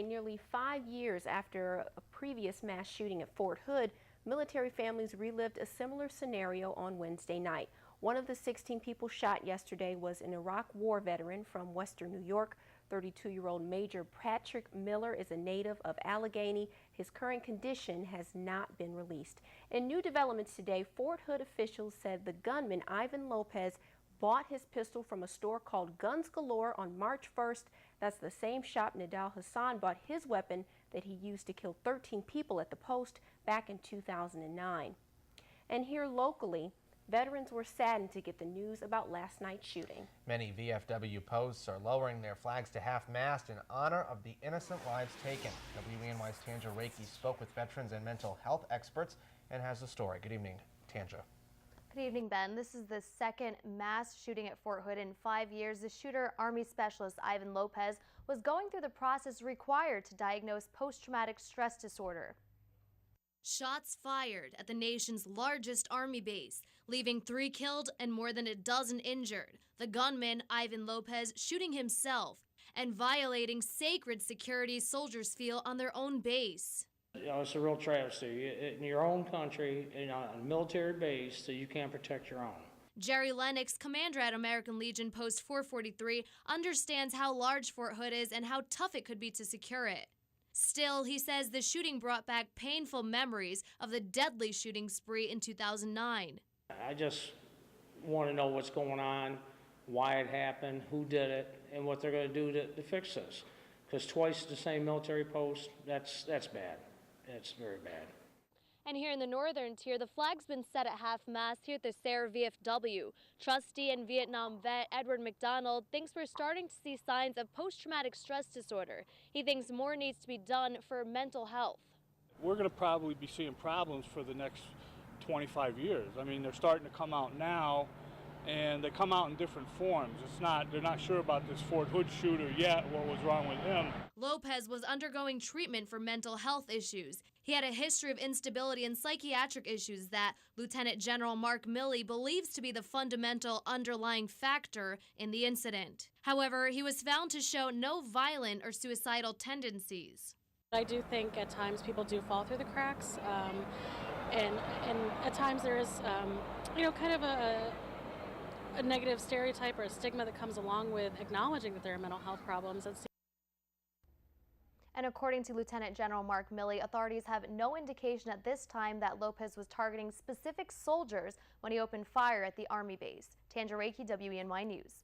Nearly 5 years after a previous mass shooting at Fort Hood, military families relived a similar scenario on Wednesday night. One of the 16 people shot yesterday was an Iraq War veteran from Western New York. 32-year-old Major Patrick Miller is a native of Allegany. His current condition has not been released. In new developments today, Fort Hood officials said the gunman, Ivan Lopez, bought his pistol from a store called Guns Galore on March 1st. That's the same shop Nidal Hassan bought his weapon that he used to kill 13 people at the post back in 2009. And here locally, veterans were saddened to get the news about last night's shooting. Many VFW posts are lowering their flags to half-mast in honor of the innocent lives taken. WENY's Tanja Rekhi spoke with veterans and mental health experts and has the story. Good evening, Tanja. Good evening, Ben. This is the second mass shooting at Fort Hood in 5 years. The shooter, Army Specialist Ivan Lopez, was going through the process required to diagnose post-traumatic stress disorder. Shots fired at the nation's largest Army base, leaving 3 killed and more than a dozen injured. The gunman, Ivan Lopez, shooting himself and violating sacred security soldiers feel on their own base. You know, it's a real travesty. In your own country, on a military base, that you can't protect your own. Jerry Lennox, commander at American Legion Post 443, understands how large Fort Hood is and how tough it could be to secure it. Still, he says the shooting brought back painful memories of the deadly shooting spree in 2009. I just want to know what's going on, why it happened, who did it, and what they're going to do to fix this. Because twice the same military post, that's bad. It's very bad. And here in the northern tier, the flag's been set at half-mast here at the Sarah VFW. Trustee and Vietnam vet Edward McDonald thinks we're starting to see signs of post-traumatic stress disorder. He thinks more needs to be done for mental health. We're going to probably be seeing problems for the next 25 years. I mean, they're starting to come out now, and they come out in different forms. They're not sure about this Fort Hood shooter yet, what was wrong with him. Lopez was undergoing treatment for mental health issues. He had a history of instability and psychiatric issues that Lieutenant General Mark Milley believes to be the fundamental underlying factor in the incident. However, he was found to show no violent or suicidal tendencies. I do think at times people do fall through the cracks, and at times there is, kind of a negative stereotype or a stigma that comes along with acknowledging that there are mental health problems. And according to Lieutenant General Mark Milley, authorities have no indication at this time that Lopez was targeting specific soldiers when he opened fire at the Army base. Tanja Rekhi, WENY News.